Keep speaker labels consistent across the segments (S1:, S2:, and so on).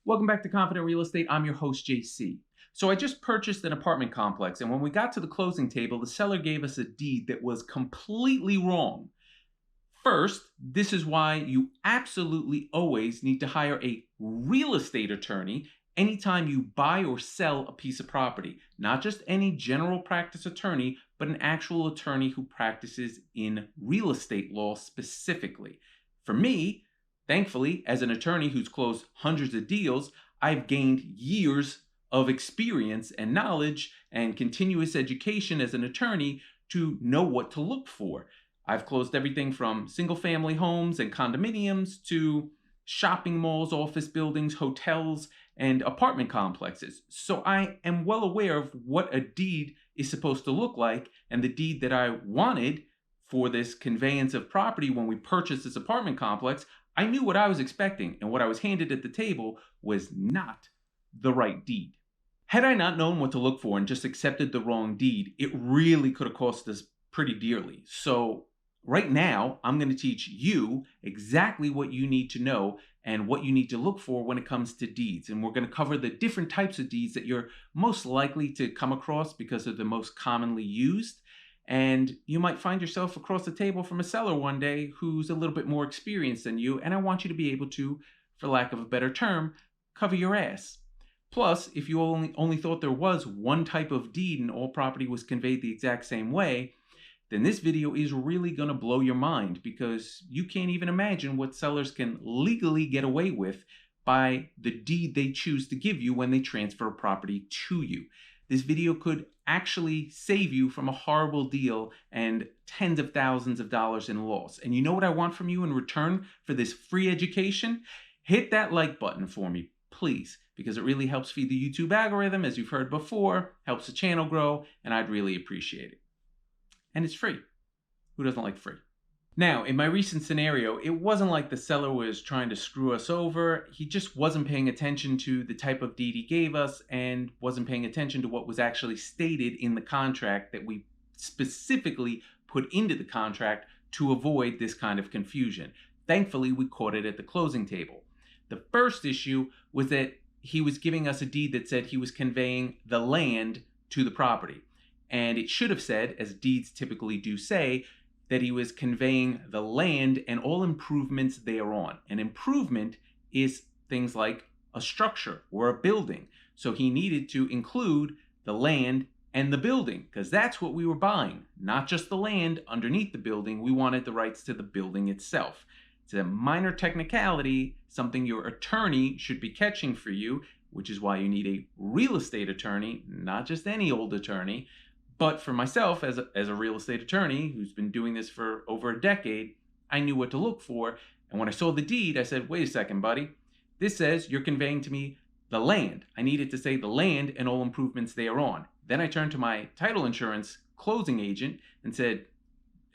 S1: Welcome back to Confident Real Estate. I'm your host, JC. So I just purchased an apartment complex, and when we got to the closing table, the seller gave us a deed that was completely wrong. First, this is why you absolutely always need to hire a real estate attorney anytime you buy or sell a piece of property. Not just any general practice attorney, but an actual attorney who practices in real estate law specifically. For me, thankfully, as an attorney who's closed hundreds of deals, I've gained years of experience and knowledge and continuous education as an attorney to know what to look for. I've closed everything from single family homes and condominiums to shopping malls, office buildings, hotels, and apartment complexes. So I am well aware of what a deed is supposed to look like, and the deed that I wanted for this conveyance of property when we purchased this apartment complex, I knew what I was expecting, and what I was handed at the table was not the right deed. Had I not known what to look for and just accepted the wrong deed, it really could have cost us pretty dearly. So right now, I'm going to teach you exactly what you need to know and what you need to look for when it comes to deeds. And we're going to cover the different types of deeds that you're most likely to come across because they're the most commonly used. And you might find yourself across the table from a seller one day who's a little bit more experienced than you. And I want you to be able to, for lack of a better term, cover your ass. Plus, if you only thought there was one type of deed and all property was conveyed the exact same way, then this video is really going to blow your mind, because you can't even imagine what sellers can legally get away with by the deed they choose to give you when they transfer a property to you. This video could actually save you from a horrible deal and tens of thousands of dollars in loss. And you know what I want from you in return for this free education? Hit that like button for me, please, because it really helps feed the YouTube algorithm, as you've heard before, helps the channel grow, and I'd really appreciate it. And it's free. Who doesn't like free? Now, in my recent scenario, it wasn't like the seller was trying to screw us over. He just wasn't paying attention to the type of deed he gave us and wasn't paying attention to what was actually stated in the contract that we specifically put into the contract to avoid this kind of confusion. Thankfully, we caught it at the closing table. The first issue was that he was giving us a deed that said he was conveying the land to the property. And it should have said, as deeds typically do say, that he was conveying the land and all improvements thereon. An improvement is things like a structure or a building. So he needed to include the land and the building, because that's what we were buying, not just the land underneath the building. We wanted the rights to the building itself. It's a minor technicality, something your attorney should be catching for you, which is why you need a real estate attorney, not just any old attorney. But for myself, as a real estate attorney who's been doing this for over a decade, I knew what to look for. And when I saw the deed, I said, wait a second, buddy. This says you're conveying to me the land. I needed to say the land and all improvements thereon. Then I turned to my title insurance closing agent and said,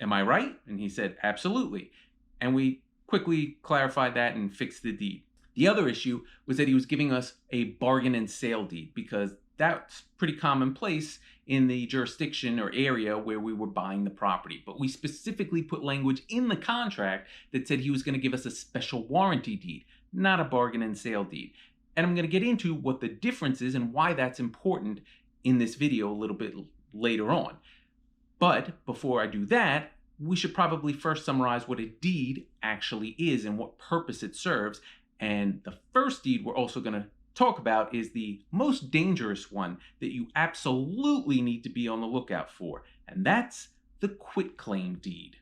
S1: am I right? And he said, absolutely. And we quickly clarified that and fixed the deed. The other issue was that he was giving us a bargain and sale deed, because that's pretty commonplace in the jurisdiction or area where we were buying the property. But we specifically put language in the contract that said he was going to give us a special warranty deed, not a bargain and sale deed. And I'm going to get into what the difference is and why that's important in this video a little bit later on. But before I do that, we should probably first summarize what a deed actually is and what purpose it serves. And the first deed we're also going to talk about is the most dangerous one that you absolutely need to be on the lookout for, and that's the quitclaim deed.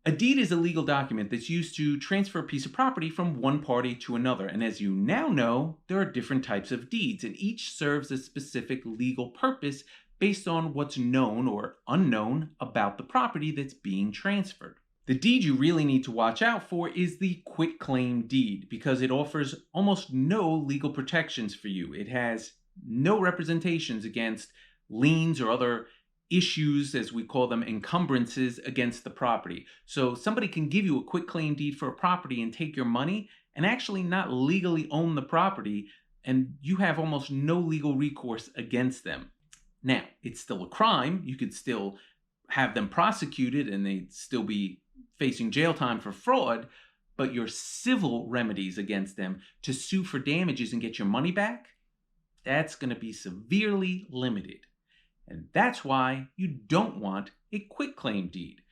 S1: A deed is a legal document that's used to transfer a piece of property from one party to another, and as you now know, there are different types of deeds, and each serves a specific legal purpose based on what's known or unknown about the property that's being transferred. The deed you really need to watch out for is the quitclaim deed, because it offers almost no legal protections for you. It has no representations against liens or other issues, as we call them, encumbrances against the property. So somebody can give you a quitclaim deed for a property and take your money and actually not legally own the property, and you have almost no legal recourse against them. Now, it's still a crime. You could still have them prosecuted and they'd still be facing jail time for fraud, But your civil remedies against them to sue for damages and get your money back, that's going to be severely limited. And that's why you don't want a quitclaim deed.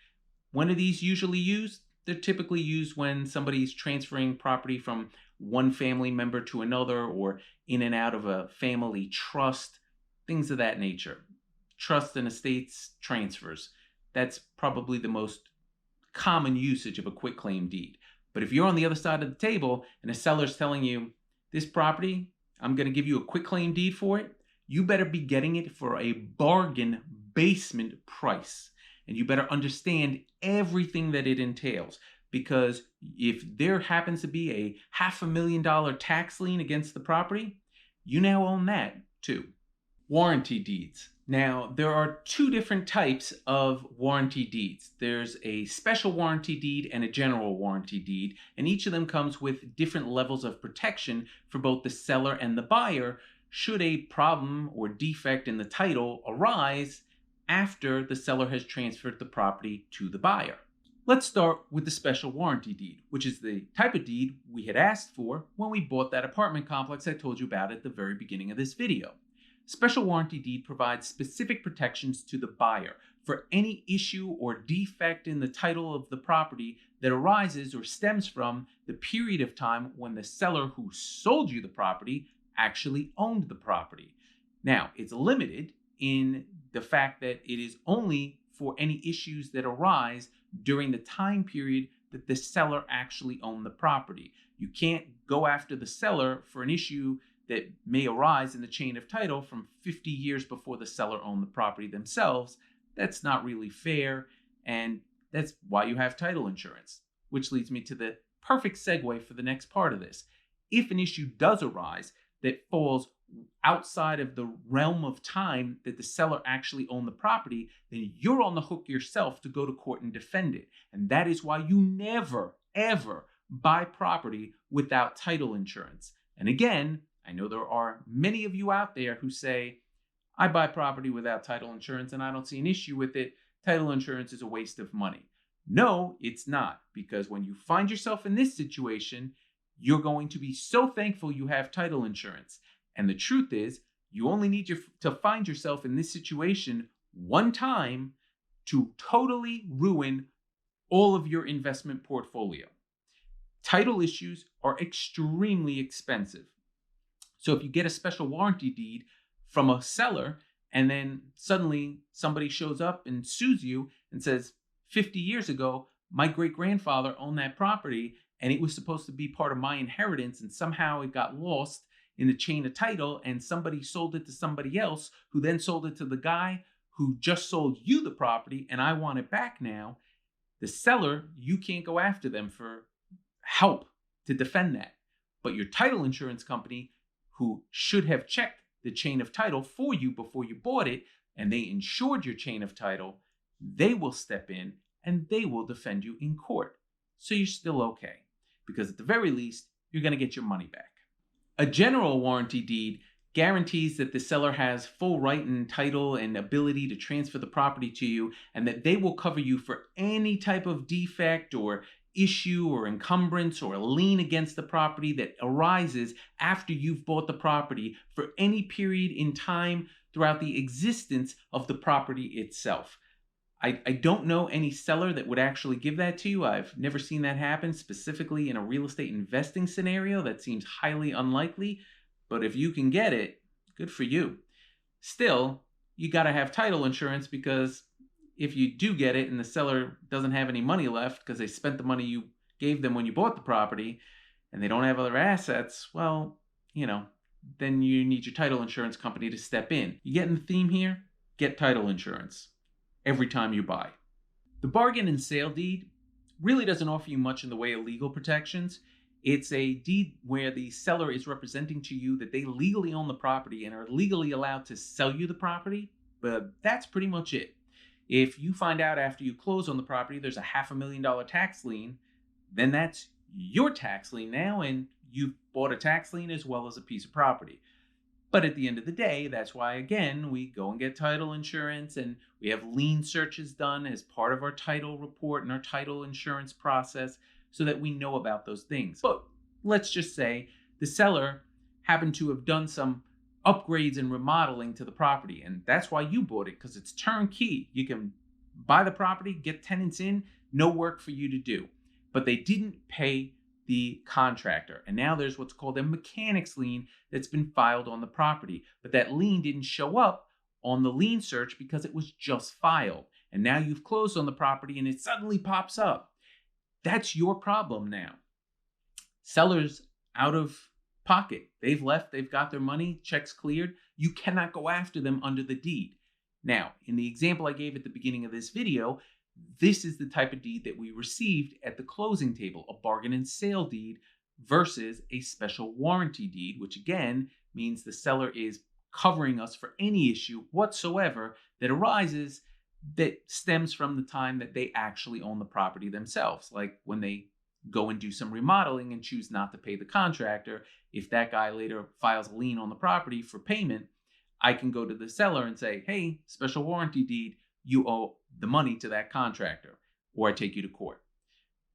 S1: When are these usually used? They're typically used when somebody's transferring property from one family member to another, or in and out of a family trust, things of that nature. Trust and estates transfers. That's probably the most common usage of a quitclaim deed. But if you're on the other side of the table and a seller's telling you, this property, I'm going to give you a quitclaim deed for it, you better be getting it for a bargain basement price. And you better understand everything that it entails. Because if there happens to be a $500,000 tax lien against the property, you now own that too. Warranty deeds. Now, there are two different types of warranty deeds. There's a special warranty deed and a general warranty deed, and each of them comes with different levels of protection for both the seller and the buyer should a problem or defect in the title arise after the seller has transferred the property to the buyer. Let's start with the special warranty deed, which is the type of deed we had asked for when we bought that apartment complex I told you about at the very beginning of this video. Special warranty deed provides specific protections to the buyer for any issue or defect in the title of the property that arises or stems from the period of time when the seller who sold you the property actually owned the property. Now, it's limited in the fact that it is only for any issues that arise during the time period that the seller actually owned the property. You can't go after the seller for an issue that may arise in the chain of title from 50 years before the seller owned the property themselves. That's not really fair, and that's why you have title insurance, which leads me to the perfect segue for the next part of this. If an issue does arise that falls outside of the realm of time that the seller actually owned the property, then you're on the hook yourself to go to court and defend it. And that is why you never, ever buy property without title insurance. And again, I know there are many of you out there who say, I buy property without title insurance and I don't see an issue with it. Title insurance is a waste of money. No, it's not, because when you find yourself in this situation, you're going to be so thankful you have title insurance. And the truth is, you only need to find yourself in this situation one time to totally ruin all of your investment portfolio. Title issues are extremely expensive. So if you get a special warranty deed from a seller and then suddenly somebody shows up and sues you and says, 50 years ago, my great-grandfather owned that property and it was supposed to be part of my inheritance and somehow it got lost in the chain of title and somebody sold it to somebody else who then sold it to the guy who just sold you the property and I want it back now. The seller, you can't go after them for help to defend that. But your title insurance company, who should have checked the chain of title for you before you bought it, and they insured your chain of title, they will step in and they will defend you in court. So you're still okay, because at the very least, you're going to get your money back. A general warranty deed guarantees that the seller has full right and title and ability to transfer the property to you, and that they will cover you for any type of defect or issue or encumbrance or a lien against the property that arises after you've bought the property for any period in time throughout the existence of the property itself. I don't know any seller that would actually give that to you. I've never seen that happen, specifically in a real estate investing scenario. That seems highly unlikely, but if you can get it, good for you. Still, you got to have title insurance, because if you do get it and the seller doesn't have any money left because they spent the money you gave them when you bought the property and they don't have other assets, well, then you need your title insurance company to step in. You getting the theme here? Get title insurance every time you buy. The bargain and sale deed really doesn't offer you much in the way of legal protections. It's a deed where the seller is representing to you that they legally own the property and are legally allowed to sell you the property, but that's pretty much it. If you find out after you close on the property there's a $500,000 tax lien, then that's your tax lien now, and you've bought a tax lien as well as a piece of property. But at the end of the day, that's why, again, we go and get title insurance, and we have lien searches done as part of our title report and our title insurance process. so that we know about those things. But let's just say the seller happened to have done some upgrades and remodeling to the property, and that's why you bought it, because it's turnkey. You can buy the property, get tenants in, no work for you to do. But they didn't pay the contractor, and now there's what's called a mechanics lien that's been filed on the property, but that lien didn't show up on the lien search because it was just filed, and now you've closed on the property and it suddenly pops up. That's your problem now. Sellers out of pocket, they've left, they've got their money, checks cleared. You cannot go after them under the deed. Now, in the example I gave at the beginning of this video, this is the type of deed that we received at the closing table, a bargain and sale deed versus a special warranty deed, which again means the seller is covering us for any issue whatsoever that arises that stems from the time that they actually own the property themselves. Like when they go and do some remodeling and choose not to pay the contractor, if that guy later files a lien on the property for payment, I can go to the seller and say, hey, special warranty deed, you owe the money to that contractor, or I take you to court.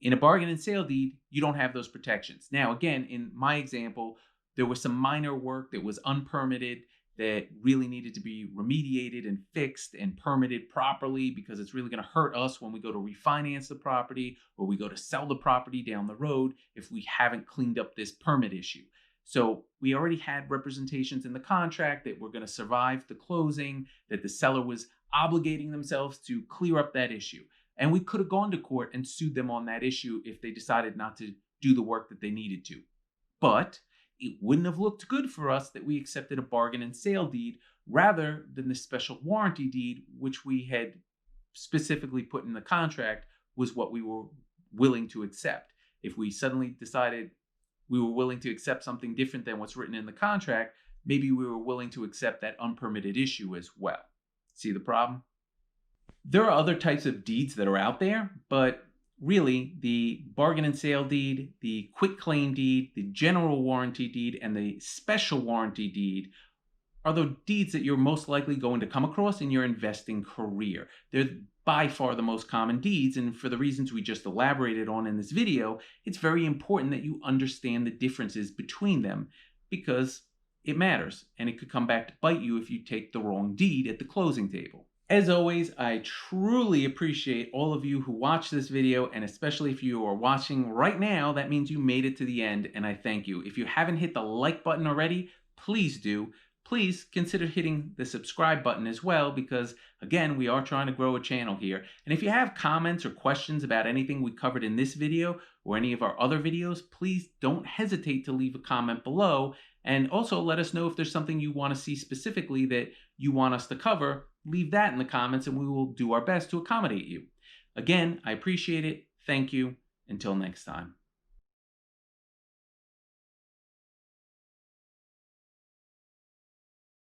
S1: In a bargain and sale deed, you don't have those protections. Now, again, in my example, there was some minor work that was unpermitted that really needed to be remediated and fixed and permitted properly, because it's really going to hurt us when we go to refinance the property or we go to sell the property down the road if we haven't cleaned up this permit issue. So we already had representations in the contract that we're going to survive the closing, that the seller was obligating themselves to clear up that issue. And we could have gone to court and sued them on that issue if they decided not to do the work that they needed to. But it wouldn't have looked good for us that we accepted a bargain and sale deed rather than the special warranty deed, which we had specifically put in the contract was what we were willing to accept. If we suddenly decided we were willing to accept something different than what's written in the contract, maybe we were willing to accept that unpermitted issue as well. See the problem? There are other types of deeds that are out there, but really the bargain and sale deed, the quitclaim deed, the general warranty deed, and the special warranty deed are the deeds that you're most likely going to come across in your investing career. They're by far the most common deeds, and for the reasons we just elaborated on in this video, it's very important that you understand the differences between them because it matters, and it could come back to bite you if you take the wrong deed at the closing table. As always, I truly appreciate all of you who watch this video, and especially if you are watching right now, that means you made it to the end, and I thank you. If you haven't hit the like button already, please do. Please consider hitting the subscribe button as well, because again, we are trying to grow a channel here. And if you have comments or questions about anything we covered in this video or any of our other videos, please don't hesitate to leave a comment below. And also let us know if there's something you want to see specifically that you want us to cover. Leave that in the comments and we will do our best to accommodate you. Again, I appreciate it. Thank you. Until next time.